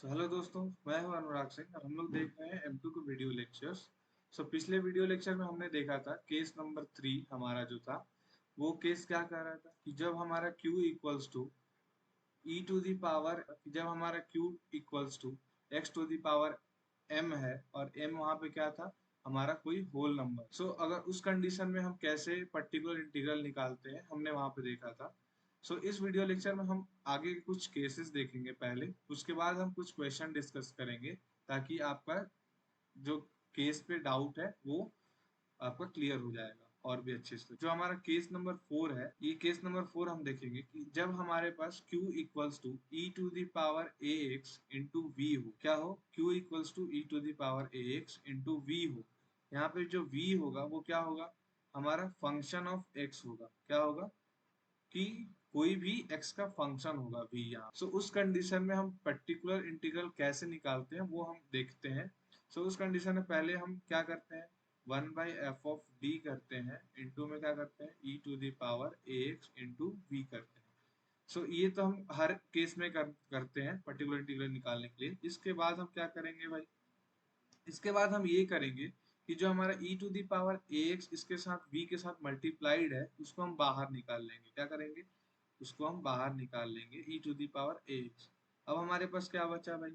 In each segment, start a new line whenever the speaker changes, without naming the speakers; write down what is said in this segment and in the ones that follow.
Hello दोस्तों, मैं हूं अनुराग सिंह और हम लोग देख रहे हैं M2 के वीडियो लेक्चर्स। पिछले वीडियो लेक्चर में हमने देखा था केस नंबर 3 हमारा जो था वो केस क्या कह रहा था कि जब हमारा Q equals to E to the power, जब हमारा Q equals to X to the power m है और m वहां पे क्या था, हमारा कोई होल नंबर। अगर उस कंडीशन में हम कैसे पर्टिकुलर इंटीग्रल निकालते हैं हमने वहां पे देखा था। इस वीडियो लेक्चर में हम आगे के कुछ केसेस देखेंगे पहले, उसके बाद हम कुछ क्वेश्चन डिस्कस करेंगे ताकि आपका जो केस पे डाउट है वो आपका क्लियर हो जाएगा और भी अच्छे से। जो हमारा केस नंबर 4 है, ये केस नंबर 4 हम देखेंगे कि जब हमारे पास Q equals to E to the power A X into V हो। क्या हो? Q equals to E to the power A X into V हो। यहाँ पे जो v होगा वो क्या होगा, हमारा फंक्शन ऑफ x होगा। क्या होगा कि कोई भी x का फंक्शन होगा v यहाँ। उस कंडीशन में हम पर्टिकुलर इंटीग्रल कैसे निकालते हैं वो हम देखते हैं। उस कंडीशन में पहले हम क्या करते हैं, 1/f(d) करते हैं, इंटू में क्या करते हैं e to the power ax into v करते हैं। ये तो हम हर केस में करते हैं पर्टिकुलर इंटीग्रल निकालने के लिए। इसके बाद हम क्या करेंगे भाई, इसके बाद हम ये करेंगे कि जो हमारा e to the power ax इसके साथ v के साथ मल्टीप्लाइड है उसको हम बाहर निकाल लेंगे। क्या करेंगे, उसको हम बाहर निकाल लेंगे e to the power ax। अब हमारे पास क्या बचा भाई,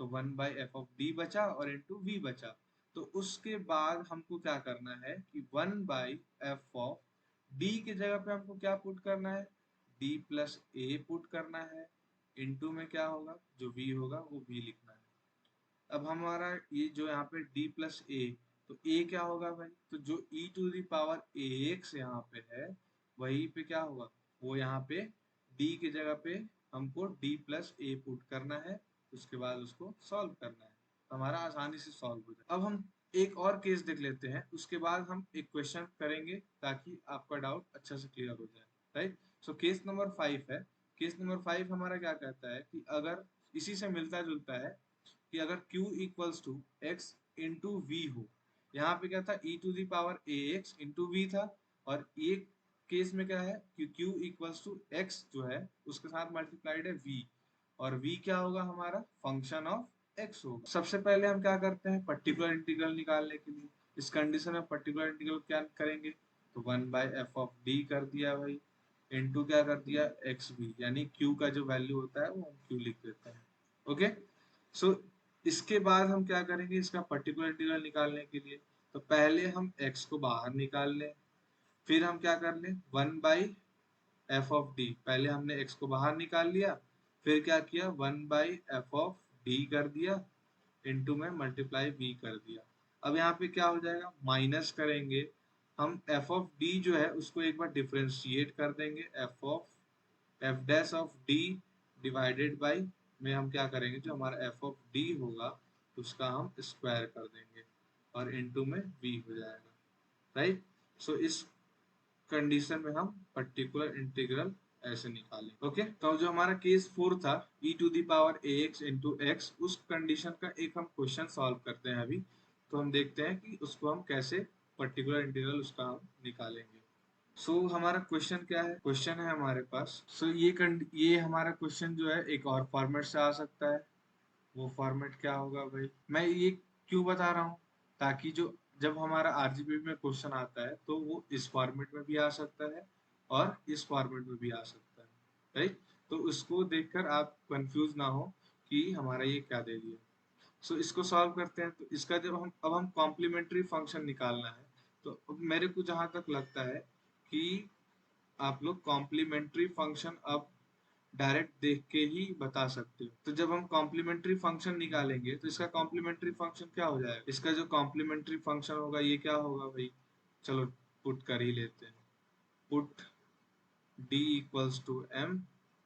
तो 1/f(d) बचा और इंटू v बचा। तो उसके बाद हमको क्या करना है कि 1/f(d) की जगह पे हमको क्या पुट करना है, d प्लस a पुट करना है। इंटू में क्या होगा, जो v होगा वो v लिखना है। अब हमारा ये जो यहाँ पे d प्लस ए, तो a क्या होगा भाई, तो जो e to the power ax यहाँ पे है वही पे क्या होगा, वो यहाँ पे d की जगह पे हमको d प्लस ए पुट करना है। उसके बाद उसको सॉल्व करना है, हमारा आसानी से सॉल्व हो जाए। अब हम एक और केस देख लेते हैं, उसके बाद हम एक क्वेश्चन करेंगे ताकि आपका डाउट अच्छा से क्लियर हो जाए। राइट, केस नंबर 5 है। केस नंबर 5 हमारा क्या कहता है कि अगर इसी से मिलता जुलता है कि अगर Q equals to X into V हो। यहाँ पे क्या था, e to the power A X into V था, और ये केस में क्या है कि Q इक्वल्स टू एक्स जो है उसके साथ मल्टीप्लाइड है v, और v क्या होगा, हमारा फंक्शन ऑफ x होगा। सबसे पहले हम क्या करते हैं, पर्टिकुलर इंटीग्रल निकालने के लिए इस कंडीशन में पर्टिकुलर इंटीग्रल क्या करेंगे, तो 1/f(d) कर दिया भाई, इंटू क्या कर दिया एक्स भी, यानी Q का जो वैल्यू होता है वो हम Q लिख देते हैं। ओके, इसके बाद हम क्या करेंगे, इसका पर्टिकुलर इंटीग्रल निकालने के लिए तो पहले हम x को बाहर निकाल लें, फिर हम क्या कर लें 1/f(d), पहले हमने x को बाहर निकाल लिया, फिर क्या किया 1/f(d) कर दिया, इंटू में मल्टीप्लाई v कर दिया। अब यहाँ पे क्या हो जाएगा, माइनस करेंगे हम f(d) जो है उसको एक बार डिफ्रेंशिएट कर देंगे, f' डिवाइडेड बाई में हम क्या करेंगे, जो हमारा f(d) होगा उसका हम स्क्वायर कर देंगे और इनटू में v हो जाएगा। राइट, इस कंडीशन में हम पर्टिकुलर इंटीग्रल ऐसे निकालें। ओके, तो जो हमारा केस 4 था e to the power ax into X, उस कंडीशन का एक हम क्वेश्चन सॉल्व करते हैं अभी। तो हम देखते हैं कि उसको हम कैसे पर्टिकुलर इंटीग्रल उसका हम निकालेंगे। हमारा क्वेश्चन क्या है, क्वेश्चन है हमारे पास। ये हमारा क्वेश्चन जो है एक और फॉर्मेट से आ सकता है। वो फॉर्मेट क्या होगा भाई, मैं ये क्यों बता रहा हूँ, ताकि जो जब हमारा आरजीबी में क्वेश्चन आता है तो वो इस फॉर्मेट में भी आ सकता है और इस फॉर्मेट में भी आ सकता है। राइट, तो उसको देखकर आप कंफ्यूज ना हो कि हमारा ये क्या दे दिया। इसको सॉल्व करते हैं। तो इसका जब हम कॉम्प्लीमेंट्री फंक्शन निकालना है, तो अब मेरे को जहां तक लगता है कि आप लोग कॉम्प्लीमेंट्री फंक्शन अब डायरेक्ट देख के ही बता सकते हो। तो जब हम कॉम्प्लीमेंट्री फंक्शन निकालेंगे तो इसका कॉम्प्लीमेंट्री फंक्शन क्या हो जाएगा, इसका जो कॉम्प्लीमेंट्री फंक्शन होगा ये क्या होगा भाई, चलो पुट कर ही लेते हैं। Put d equals to m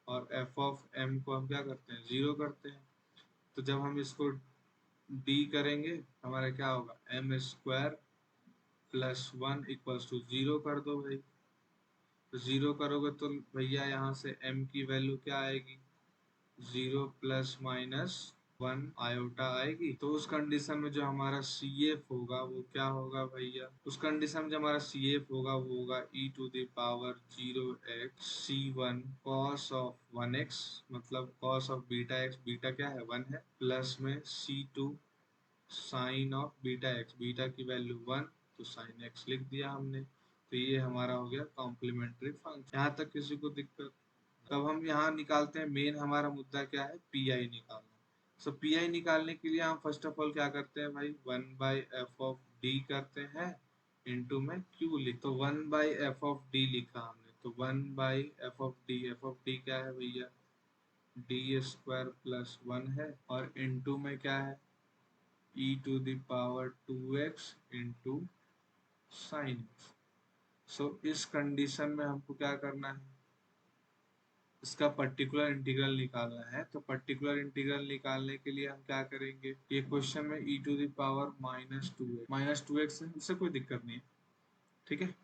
और f ऑफ m को हम क्या करते हैं, जीरो करते हैं। तो जब हम इसको d करेंगे हमारा क्या होगा, m square plus 1 equals to zero कर दो भाई। तो जीरो करोगे तो भैया यहाँ से m की वैल्यू क्या आएगी, 0 प्लस माइनस 1 आयोटा आएगी। तो उस कंडीशन में जो हमारा सी एफ होगा वो क्या होगा भैया, उस कंडीशन में जो हमारा सी एफ होगा वो होगा e⁻0x c1 cos of 1x, मतलब cos of beta x, beta क्या है 1 है, प्लस में c2 sine of beta X, beta की वैल्यू 1 तो साइन एक्स लिख दिया हमने। तो ये हमारा हो गया कॉम्प्लीमेंट्री फंक्शन। यहाँ तक किसी को दिक्कत? तब हम यहाँ निकालते हैं, मेन हमारा मुद्दा क्या है, पी आई निकालना। सो पी आई निकालने के लिए हम फर्स्ट ऑफ ऑल क्या करते हैं भाई, 1/f(d) करते हैं, इनटू में क्यू लिख, तो 1/f(d) लिखा हमने, तो 1/f(d), f(d) क्या है भैया, d² प्लस 1 है, और इनटू में क्या है, e⁻2x इंटू साइन एक्स। सो इस कंडीशन में हमको क्या करना है, इसका पर्टिकुलर इंटीग्रल निकालना है। तो पर्टिकुलर इंटीग्रल निकालने के लिए हम क्या करेंगे, ये क्वेश्चन में e⁻−2x है, उससे कोई दिक्कत नहीं है, ठीक है।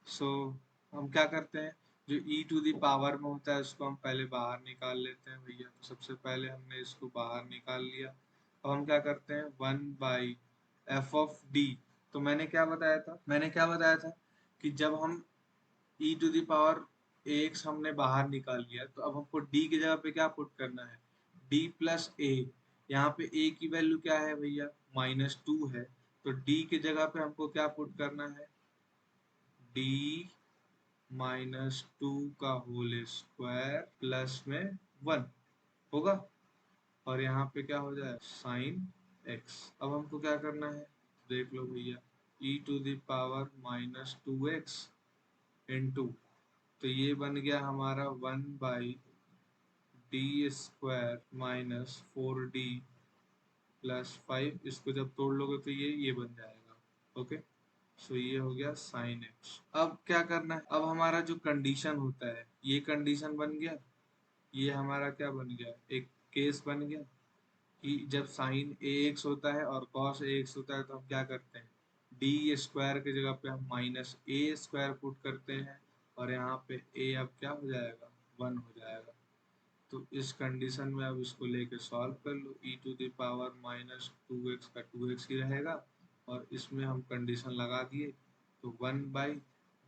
सो हम क्या करते हैं, जो e⁻ में होता है उसको हम पहले बाहर निकाल लेते हैं भैया। तो सबसे पहले हमने इसको बाहर निकाल लिया। अब हम क्या करते हैं, 1/f(d), तो मैंने क्या बताया था, कि जब हम e⁻ax हमने बाहर निकाल लिया, तो अब हमको d की जगह पे क्या पुट करना है, d प्लस a। यहाँ पे a की वैल्यू क्या है भैया, -2 है, तो d की जगह पे हमको क्या पुट करना है, d -2 का होल स्क्वायर प्लस में 1 होगा, और यहाँ पे क्या हो जाए, साइन एक्स। अब हमको क्या करना है, देख लो भैया, e⁻−2x इंटू, तो ये बन गया हमारा 1/d² - 4d प्लस 5, इसको जब तोड़ लोगे तो ये बन जाएगा, ओके। सो ये हो गया साइन एक्स। अब क्या करना है, अब हमारा जो कंडीशन होता है, ये कंडीशन बन गया, ये हमारा क्या बन गया, एक केस बन गया कि जब साइन ए एक्स होता है और कॉस ए एक्स होता है, तो हम क्या करते हैं, d² की जगह पे हम -a² पुट करते हैं, और यहाँ पे a अब क्या हो जाएगा, 1 हो जाएगा। तो इस कंडीशन में अब इसको लेके सॉल्व कर लो, e⁻−2x का 2x ही रहेगा, और इसमें हम कंडीशन लगा दिए, तो 1/d²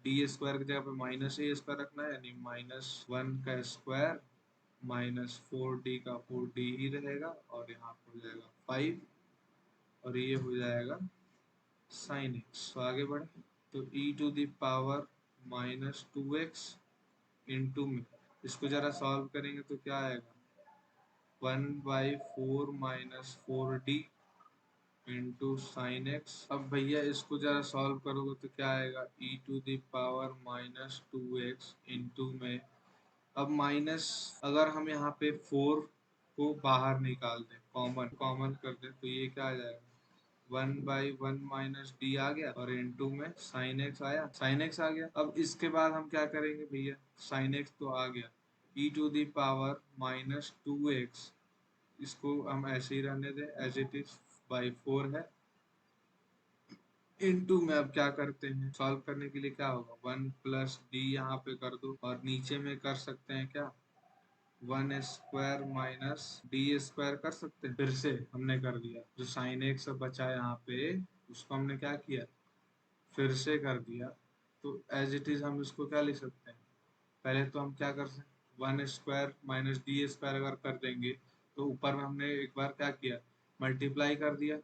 की जगह पे -a² रखना है, यानी -1 का स्क्वायर -4d का 4d ही रहेगा, और यहाँ पे हो जाएगा 5, और ये हो जाएगा साइन एक्स। तो आगे बढ़े, तो e⁻−2x इंटू में इसको जरा सॉल्व करेंगे तो क्या आएगा, 1/4 - 4d इंटू साइन एक्स। अब भैया इसको जरा सॉल्व करोगे तो क्या आएगा, e⁻−2x इंटू में, अब माइनस, अगर हम यहाँ पे 4 को बाहर निकाल दें, कॉमन कर दें, तो ये क्या आ जाएगा, 1/1 - d आ गया, और इनटू में साइन एक्स आया, अब इसके बाद हम क्या करेंगे भैया, साइन एक्स तो आ गया, e⁻−2x, इसको हम ऐसे ही रहने दें एज इट इज, बाई 4 है, इनटू में अब क्या करते हैं, सॉल्व करने के लिए क्या होगा, 1 प्लस डी यहाँ पे कर दो, और नीचे में कर सकते हैं क्या, 1² - d² कर सकते हैं, फिर से हमने कर दिया, जो साइन एक्स बचा यहाँ पे उसको हमने क्या किया, फिर से कर दिया। तो एज इट इज हम इसको क्या लिख सकते हैं, पहले तो हम क्या कर सकते, 1² - d² अगर कर देंगे, तो ऊपर में हमने एक बार क्या किया, मल्टीप्लाई कर दिया,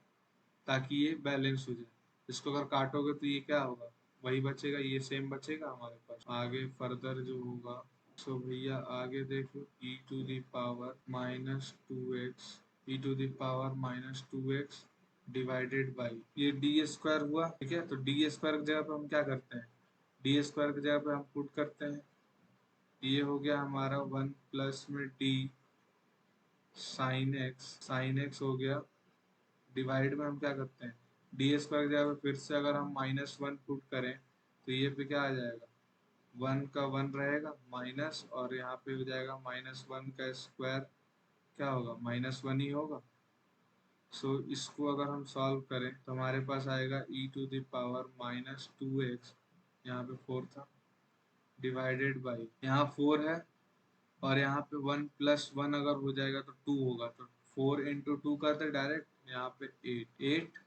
ताकि ये बैलेंस हो जाए। इसको अगर काटोगे तो ये क्या होगा, वही बचेगा, ये सेम बचेगा हमारे पास। आगे फर्दर जो होगा, सो भैया आगे देखो, e⁻−2x डिवाइडेड बाई ये d² हुआ, ठीक है। तो d² की जगह पे हम क्या करते हैं, d² की जगह पे हम पुट करते हैं, ये हो गया हमारा 1 प्लस में d साइन एक्स हो गया, डिवाइड में हम क्या करते हैं, d² की जगह पे फिर से अगर हम -1 पुट करें, तो ये पे क्या आ जाएगा, 1 का 1 रहेगा माइनस, और यहाँ पे हो जाएगा -1 का स्क्वायर, क्या होगा, -1 ही होगा। सो इसको अगर हम सॉल्व करें तो हमारे पास आएगा e⁻−2x, यहाँ पे 4 था, डिवाइडेड बाई यहाँ 4 है, और यहाँ पे 1 प्लस 1 अगर हो जाएगा तो 2 होगा, तो 4 इंटू टू करते डायरेक्ट, यहाँ पे 8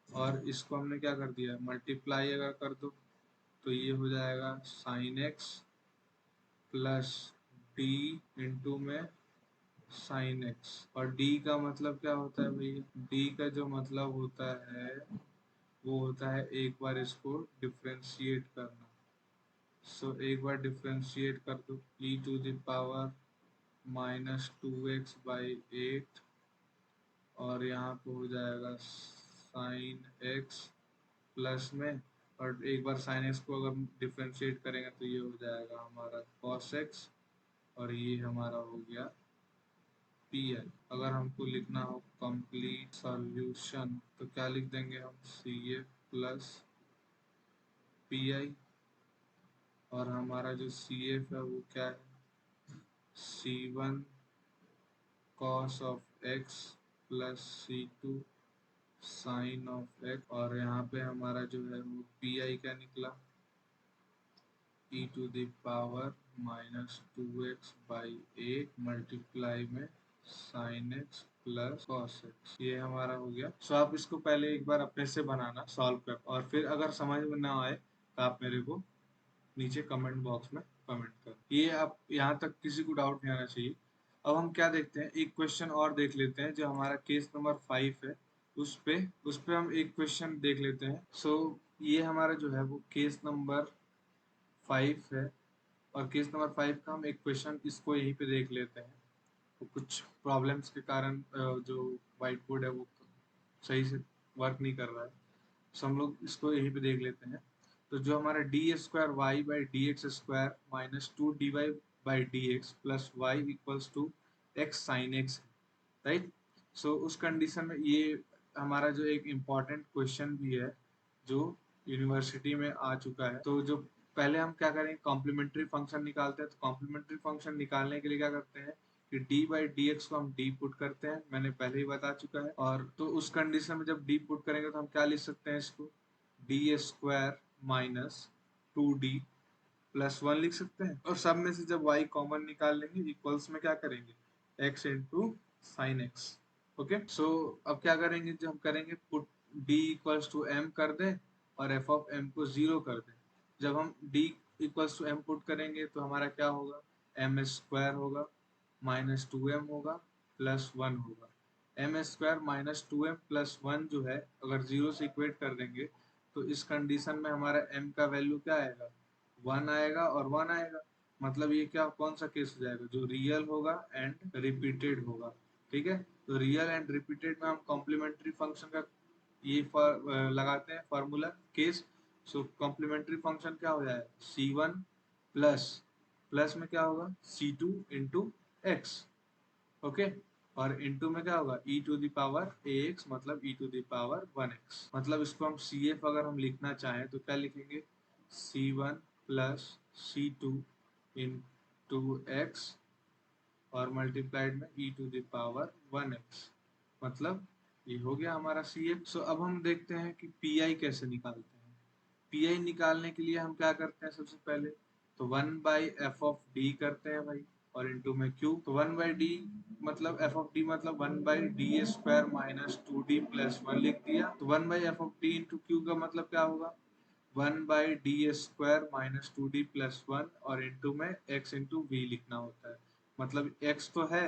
और इसको हमने क्या कर दिया, मल्टीप्लाई अगर कर दो तो ये हो जाएगा sign x plus D into में साइन एक्स। और डी का मतलब क्या होता है भैया, डी का जो मतलब होता है वो होता है एक बार इसको डिफ्रेंशिएट करना। सो एक बार डिफ्रेंशिएट कर दो, e to the power minus 2x/8 और यहाँ पे हो जाएगा साइन एक्स प्लस में, और एक बार साइन एक्स को अगर डिफ्रेंशिएट करेंगे तो ये हो जाएगा हमारा कॉस एक्स और ये हमारा हो गया पी आई। अगर हमको लिखना हो कंप्लीट सॉल्यूशन तो क्या लिख देंगे हम, सी ए प्लस पी आई, और हमारा जो सी एफ है वो क्या है, c one cos of x plus c two sine of x, और यहाँ पे हमारा जो है वो पी आई क्या निकला, e to the power minus 2x/8 multiply में sine x plus cos x, ये हमारा हो गया। सो आप इसको पहले एक बार अपने से बनाना, सॉल्व कर, और फिर अगर समझ में ना आए तो आप मेरे को नीचे कमेंट बॉक्स में कमेंट कर। ये आप यहाँ तक किसी को डाउट नहीं आना चाहिए। अब हम क्या देखते हैं, एक क्वेश्चन और देख लेते हैं जो हमारा केस नंबर 5 है, उस पे हम एक क्वेश्चन देख लेते हैं। सो ये हमारा जो है वो केस नंबर 5 है, और केस नंबर 5 का हम एक क्वेश्चन इसको यहीं पे देख लेते हैं। तो कुछ प्रॉब्लम्स के कारण जो व्हाइट बोर्ड है वो सही से वर्क नहीं कर रहा है, तो हम लोग इसको यहीं पे देख लेते हैं। तो जो हमारा d square y by d x square minus 2 dy/dx plus y equals to x sine x, right. So उस कंडीशन में ये हमारा जो एक इम्पॉर्टेंट क्वेश्चन भी है जो यूनिवर्सिटी में आ चुका है। तो जो पहले हम क्या करेंगे, कॉम्प्लीमेंट्री फंक्शन निकालते हैं। तो कॉम्प्लीमेंट्री फंक्शन निकालने के लिए क्या करते हैं कि d/dx को हम d पुट करते हैं, मैंने पहले ही बता चुका है। और तो उस कंडीशन में जब d पुट करेंगे तो हम क्या लिख सकते हैं इसको, D square minus 2d plus 1 लिख सकते हैं। और सब में से जब y कॉमन निकाल लेंगे इक्वल्स में क्या करेंगे x into sine x. Okay, so अब क्या करेंगे, जब हम करेंगे put d equals to m कर दें और f ऑफ m को 0 कर दें। जब हम d equals to m put करेंगे तो हमारा क्या होगा, m स्क्वायर होगा माइनस 2m होगा प्लस 1 होगा। m square minus 2m plus 1 जो है अगर 0 से इक्वेट कर देंगे तो इस कंडीशन में हमारा m का वैल्यू क्या आएगा, 1 आएगा और 1 आएगा। मतलब ये क्या, कौन सा केस हो जाएगा, जो रियल होगा एंड रिपीटेड होगा। ठीक है, तो रियल एंड रिपीटेड में हम कॉम्प्लीमेंट्री फंक्शन का ये लगाते हैं फॉर्मूला केस। सो कॉम्प्लीमेंट्री फंक्शन क्या हो जाएगा, c1 प्लस प्लस में क्या होगा c2 इंटू एक्स। ओके, और इंटू में क्या होगा e to the power ax मतलब e to the power 1x। मतलब इसको हम cf अगर हम लिखना चाहें तो क्या लिखेंगे, c1 plus c2 into X और मल्टीप्लाइड में e to the power 1x। मतलब ये हो गया हमारा cf। सो अब हम देखते हैं कि pi कैसे निकालते हैं। pi निकालने के लिए हम क्या करते हैं, सबसे पहले तो 1/f ऑफ d करते हैं भाई, और इंटू में q। तो 1/d मतलब f ऑफ d मतलब 1/d square minus 2d plus 1 लिख दिया। तो 1/f of d into q का मतलब क्या होगा, 1/d square minus 2d plus 1 और इंटू में x इंटू v लिखना होता है। मतलब x तो है,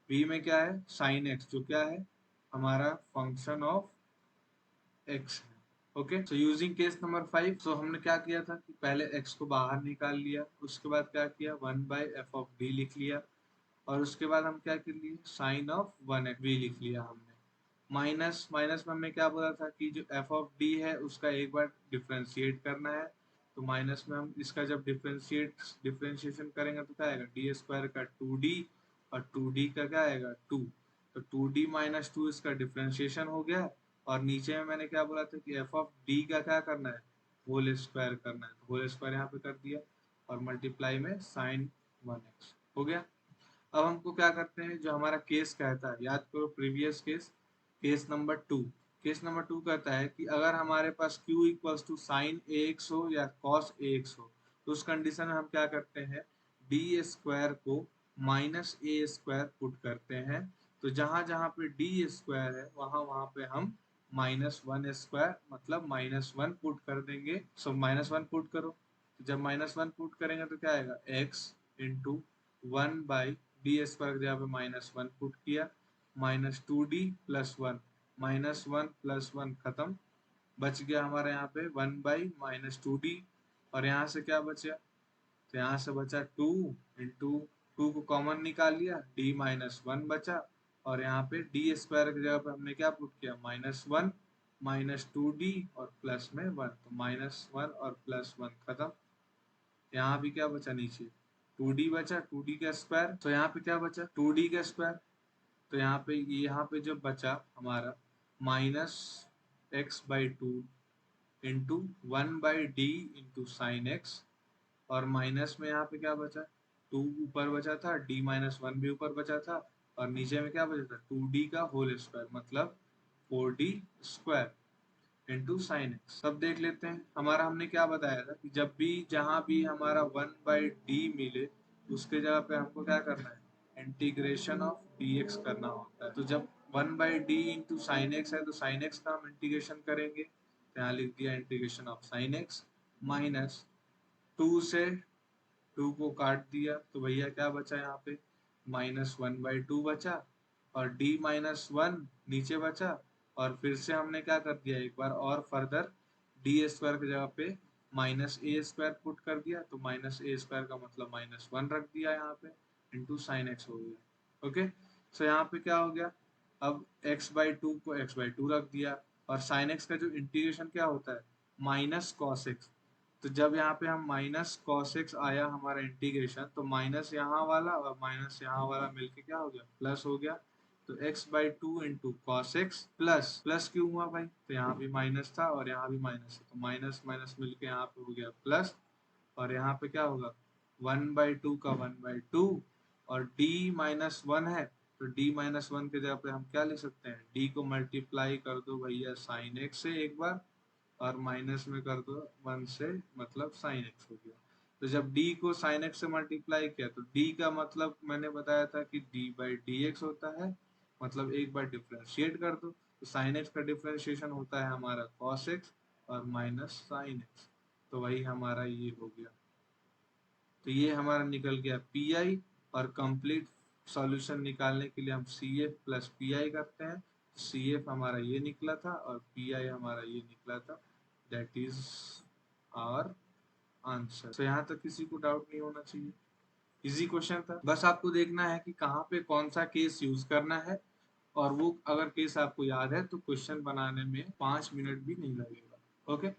v में क्या है साइन x, जो क्या है हमारा फंक्शन ऑफ x है। Okay, so using case number 5, सो हमने क्या किया था कि पहले x को बाहर निकाल लिया, उसके बाद क्या किया 1/f ऑफ d लिख लिया, और उसके बाद हम क्या कर लिए साइन ऑफ 1v लिख लिया हमने। माइनस माइनस में हमने क्या बोला था कि जो f ऑफ d है उसका एक बार डिफ्रेंशिएट करना है। तो माइनस में हम इसका जब डिफ्रेंशिएशन करेंगे तो क्या आएगा, डी स्क्वायर का 2d और 2d का क्या आएगा 2। तो 2d माइनस 2 इसका डिफ्रेंशिएशन हो गया, और नीचे में मैंने क्या बोला था कि f ऑफ d का क्या करना है, होल स्क्वायर करना है। तो होल स्क्वायर यहाँ पे कर दिया और मल्टीप्लाई में साइन 1x हो गया। अब हमको क्या करते हैं, जो हमारा केस कहता है, याद करो previous case, case number 2। Case number 2 कहता है कि अगर हमारे पास q equals to sine ax हो या कॉस ax हो तो उस कंडीशन में हम क्या करते हैं, डी स्क्वायर को माइनस ए स्क्वायर पुट करते हैं तो जहां जहां पे डी स्क्वायर है वहां वहां पे हम -1 स्क्वायर मतलब -1 पुट कर देंगे। सो -1 पुट करो, तो जब -1 पुट करेंगे तो क्या आएगा, x इंटू 1/d² की जगह पे -1 पुट किया, -2d प्लस 1, -1 प्लस 1 खत्म, बच गया हमारे यहाँ पे 1/-2d, और यहाँ से क्या बचा, तो यहाँ से बचा 2 इंटू 2 को कॉमन निकाल लिया, d-1 बचा, और यहाँ पे d² की जगह पे हमने क्या पुट किया, -1 -2d और प्लस में 1, तो -1 और प्लस 1 खत्म। यहाँ भी क्या बचा नीचे, 2d बचा, 2d का स्क्वायर, तो यहाँ पे क्या बचा 2d का स्क्वायर, तो यहाँ पे जब बचा हमारा -x/2 into 1/d into sine x, और माइनस में यहाँ पे क्या बचा, 2 ऊपर बचा था, d-1 भी ऊपर बचा था, और नीचे में क्या बचा था 2d का होल स्क्वायर मतलब 4d square into sine x. सब देख लेते हैं, हमारा हमने क्या बताया था कि जब भी जहां भी हमारा 1/d मिले उसके जगह पे हमको क्या करना है, इंटीग्रेशन ऑफ dx करना होता है। तो जब 1/d इंटू साइन एक्स है तो साइन एक्स का हम इंटीग्रेशन करेंगे, तो यहाँ लिख दिया integration of sine x, minus 2 से 2 को काट दिया तो भैया क्या बचा यहाँ पे, -1/2 बचा, और d-1 नीचे बचा, और फिर से हमने क्या कर दिया, एक बार और फर्दर d² की जगह पे -a² पुट कर दिया, तो -a² का मतलब -1 रख दिया यहाँ पे, इंटू साइन एक्स हो गया। ओके, सो यहाँ पे क्या हो गया, अब x/2 को x/2 रख दिया, और साइन एक्स का जो इंटीग्रेशन क्या होता है, माइनस कॉस एक्स, तो जब यहाँ पे हम माइनस कॉस एक्स आया हमारा इंटीग्रेशन, तो माइनस यहाँ वाला और माइनस यहाँ वाला मिलके क्या हो गया, प्लस हो गया, तो x/2 into cos x plus, plus क्यों हुआ भाई, तो यहाँ भी माइनस था और यहाँ भी माइनस है, तो माइनस माइनस मिलके यहाँ पे हो गया प्लस, और यहाँ पे क्या होगा 1/2 का 1/2, और d-1 है तो d-1 के जगह पे हम क्या लिख सकते हैं, d को मल्टीप्लाई कर दो भैया साइन एक्स से एक बार, और माइनस में कर दो 1 से, मतलब साइन एक्स हो गया। तो जब d को साइन एक्स से मल्टीप्लाई किया तो d का मतलब मैंने बताया था कि d/dx होता है, मतलब एक बार डिफ्रेंशिएट कर दो, तो साइन एक्स का डिफ्रेंशिएशन होता है हमारा कॉस एक्स और माइनस साइन एक्स, तो वही हमारा ये हो गया। तो ये हमारा निकल गया पी, और कंप्लीट सॉल्यूशन निकालने के लिए हम CF प्लस पी करते हैं, CF हमारा ये निकला था और पी हमारा ये निकला था, दैट इज आवर आंसर। तो यहाँ तक किसी को डाउट नहीं होना चाहिए, इजी क्वेश्चन था, बस आपको देखना है कि कहाँ पे कौन सा केस यूज करना है, और वो अगर केस आपको याद है तो क्वेश्चन बनाने में 5 मिनट भी नहीं लगेगा। ओके,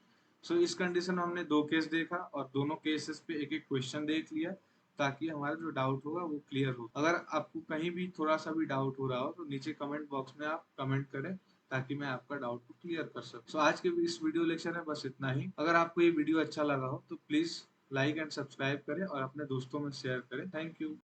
सो इस कंडीशन में हमने 2 केस देखा और दोनों केसेस पे एक एक क्वेश्चन देख लिया, ताकि हमारा जो डाउट होगा वो क्लियर हो। अगर आपको कहीं भी थोड़ा सा भी डाउट हो रहा हो तो नीचे कमेंट बॉक्स में आप कमेंट करें, ताकि मैं आपका डाउट को क्लियर कर सकूं। सो आज के इस वीडियो लेक्चर में बस इतना ही। अगर आपको ये वीडियो अच्छा लगा हो तो प्लीज लाइक एंड सब्सक्राइब करें और अपने दोस्तों में शेयर करें। Thank you.